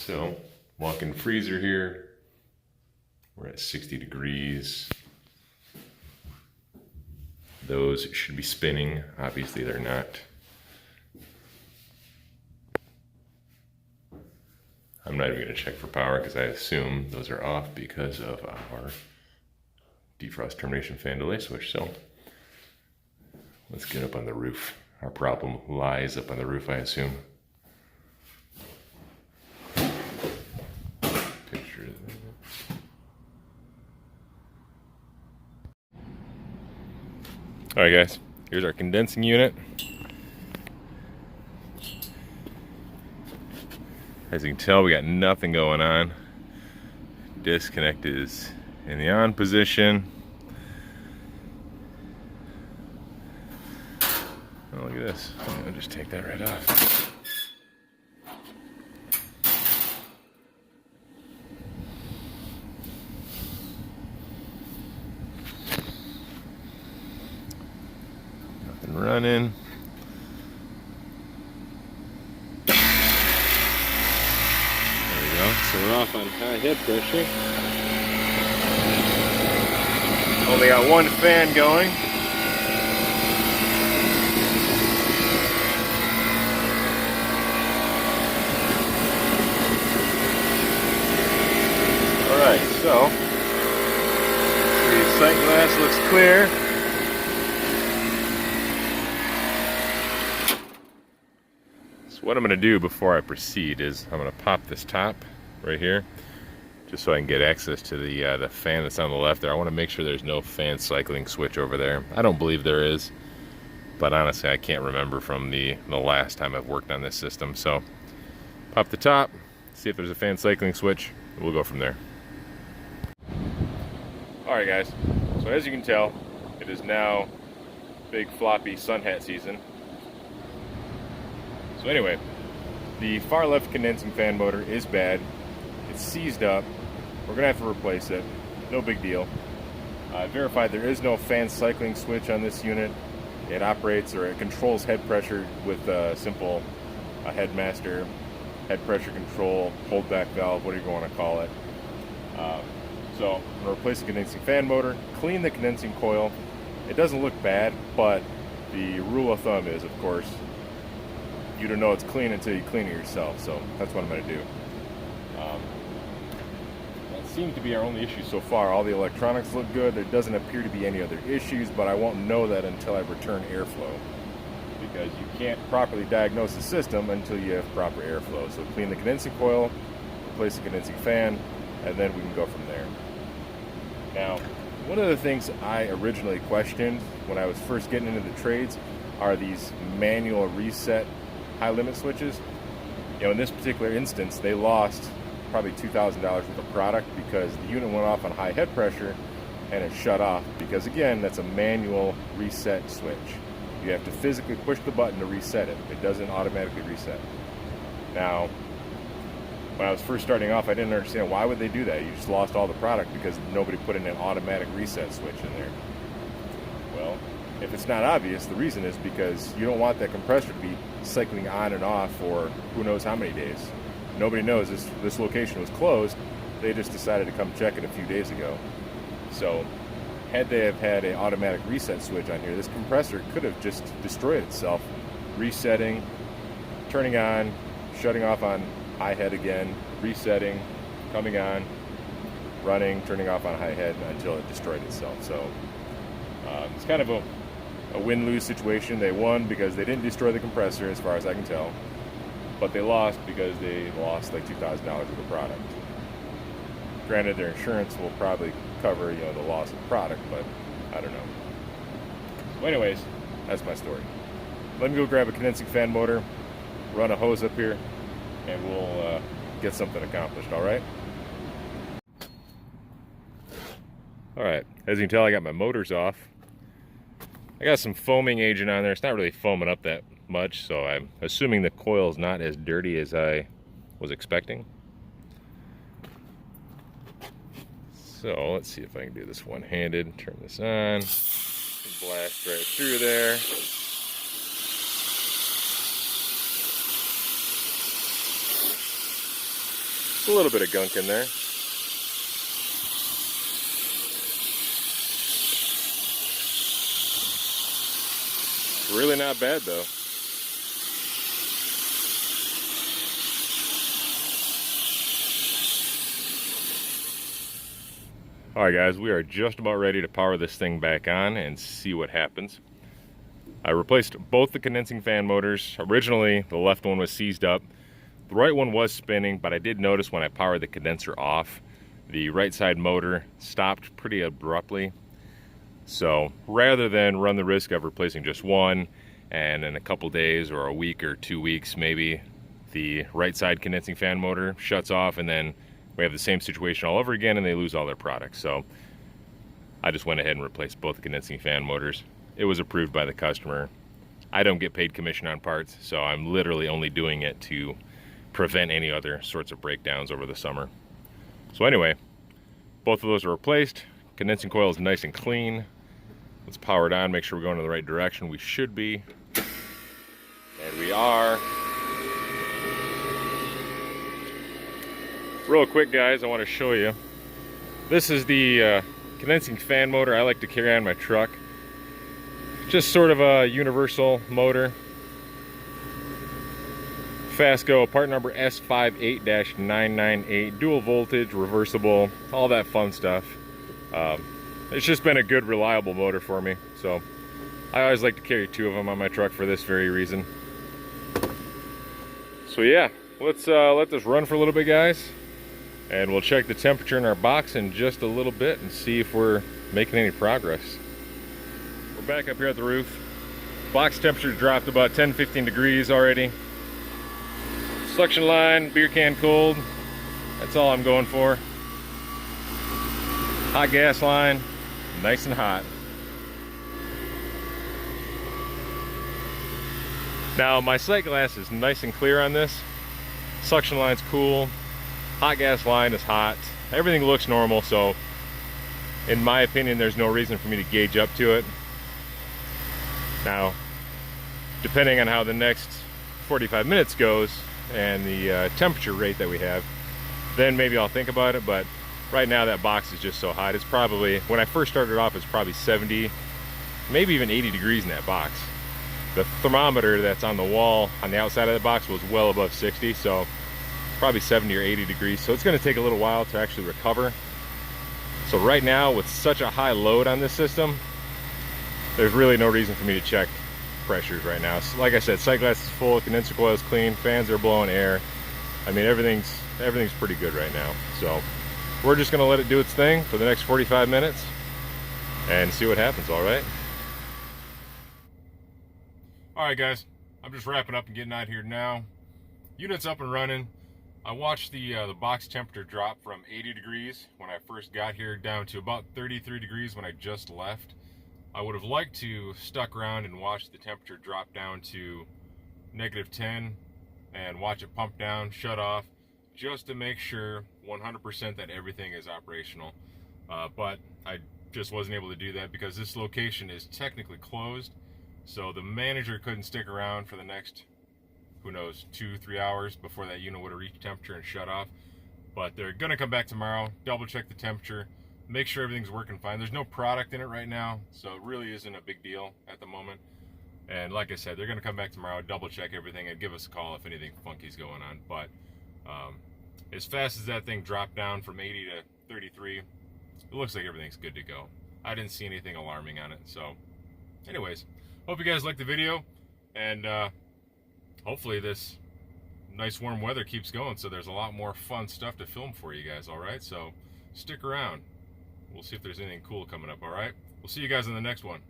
So, walk-in freezer here. We're at 60 degrees. Those should be spinning. Obviously they're not. I'm not even going to check for power because I assume those are off because of our defrost termination fan delay switch. So let's get up on the roof. Our problem lies up on the roof, I assume. Picture of that. All right, guys, here's our condensing unit. As you can tell, we got nothing going on. Disconnect is in the on position. Oh, look at this. I'll just take that right off. Nothing running. So we're off on high head pressure. Only got one fan going. Alright, so the sight glass looks clear. So what I'm going to do before I proceed is I'm going to pop this top right here, just so I can get access to the fan that's on the left there. I want to make sure there's no fan cycling switch over there. I don't believe there is, but honestly I can't remember from the last time I've worked on this system. So pop the top, see if there's a fan cycling switch, and we'll go from there. Alright guys, so as you can tell, it is now big floppy sun hat season. So anyway, the far left condensing fan motor is bad. It's seized up. We're gonna have to replace it. No big deal. I verified there is no fan cycling switch on this unit. It operates, or it controls head pressure with a simple headmaster head pressure control holdback valve, whatever you want to call it. So I'm gonna replace the condensing fan motor, clean the condensing coil. It doesn't look bad, but the rule of thumb is, of course, you don't know it's clean until you clean it yourself. So that's what I'm gonna do. Seems to be our only issue so far. All the electronics look good. There doesn't appear to be any other issues, but I won't know that until I return airflow, because you can't properly diagnose the system until you have proper airflow. So clean the condensing coil, replace the condensing fan, and then we can go from there. Now, one of the things I originally questioned when I was first getting into the trades are these manual reset high limit switches. You know, in this particular instance, they lost probably $2,000 worth of product because the unit went off on high head pressure and it shut off, because again, that's a manual reset switch. You have to physically push the button to reset it. It doesn't automatically reset. Now, when I was first starting off, I didn't understand why would they do that. You just lost all the product because nobody put in an automatic reset switch in there. Well, if it's not obvious, the reason is because you don't want that compressor to be cycling on and off for who knows how many days. Nobody knows this location was closed. They just decided to come check it a few days ago. So had they have had an automatic reset switch on here, this compressor could have just destroyed itself, resetting, turning on, shutting off on high head again, resetting, coming on, running, turning off on high head until it destroyed itself. So it's kind of a win-lose situation. They won because they didn't destroy the compressor, as far as I can tell. But they lost because they lost like $2,000 worth of product. Granted, their insurance will probably cover, you know, the loss of product, but I don't know. So anyways, that's my story. Let me go grab a condensing fan motor, run a hose up here, and we'll get something accomplished, all right? All right, as you can tell, I got my motors off. I got some foaming agent on there. It's not really foaming up that much, so I'm assuming the coil is not as dirty as I was expecting. So let's see if I can do this one-handed. Turn this on, blast right through there. A little bit of gunk in there. Really not bad though. Alright guys, we are just about ready to power this thing back on and see what happens. I replaced both the condensing fan motors. Originally, the left one was seized up. The right one was spinning, but I did notice when I powered the condenser off, the right side motor stopped pretty abruptly. So rather than run the risk of replacing just one, and in a couple days or a week or 2 weeks maybe, the right side condensing fan motor shuts off and then we have the same situation all over again and they lose all their products. So I just went ahead and replaced both the condensing fan motors. It was approved by the customer. I don't get paid commission on parts, so I'm literally only doing it to prevent any other sorts of breakdowns over the summer. So anyway, both of those are replaced. Condensing coil is nice and clean. Let's power it on, make sure we're going in the right direction. We should be. And we are. Real quick guys, I want to show you. This is the condensing fan motor I like to carry on my truck. Just sort of a universal motor. Fastgo, part number S58-998, dual voltage, reversible, all that fun stuff. It's just been a good, reliable motor for me. So I always like to carry 2 of them on my truck for this very reason. So yeah, let's let this run for a little bit guys. And we'll check the temperature in our box in just a little bit and see if we're making any progress. We're back up here at the roof. Box temperature dropped about 10-15 degrees already. Suction line, beer can cold. That's all I'm going for. Hot gas line, nice and hot. Now my sight glass is nice and clear on this. Suction line's cool. Hot gas line is hot. Everything looks normal, so in my opinion there's no reason for me to gauge up to it. Now, depending on how the next 45 minutes goes and the temperature rate that we have, then maybe I'll think about it, but right now that box is just so hot. It's probably, when I first started off, it's probably 70, maybe even 80 degrees in that box. The thermometer that's on the wall on the outside of the box was well above 60, so probably 70 or 80 degrees. So it's going to take a little while to actually recover. So right now, with such a high load on this system, there's really no reason for me to check pressures right now. So like I said, sight glass is full, condenser coil is clean, fans are blowing air. I mean, everything's pretty good right now. So we're just going to let it do its thing for the next 45 minutes and see what happens, all right? All right, guys, I'm just wrapping up and getting out here now. Unit's up and running. I watched the box temperature drop from 80 degrees when I first got here down to about 33 degrees when I just left. I would have liked to stuck around and watch the temperature drop down to -10 and watch it pump down, shut off, just to make sure 100% that everything is operational. But I just wasn't able to do that because this location is technically closed. So the manager couldn't stick around for the next, who knows, 2-3 hours before that unit would have reached temperature and shut off. But they're gonna come back tomorrow, double check the temperature, make sure everything's working fine. There's no product in it right now, so it really isn't a big deal at the moment. And like I said, they're gonna come back tomorrow, double check everything, and give us a call if anything funky's going on. But as fast as that thing dropped down from 80 to 33, it looks like everything's good to go. I didn't see anything alarming on it. So anyways, hope you guys liked the video, and hopefully this nice warm weather keeps going so there's a lot more fun stuff to film for you guys, all right? So stick around. We'll see if there's anything cool coming up, all right? We'll see you guys in the next one.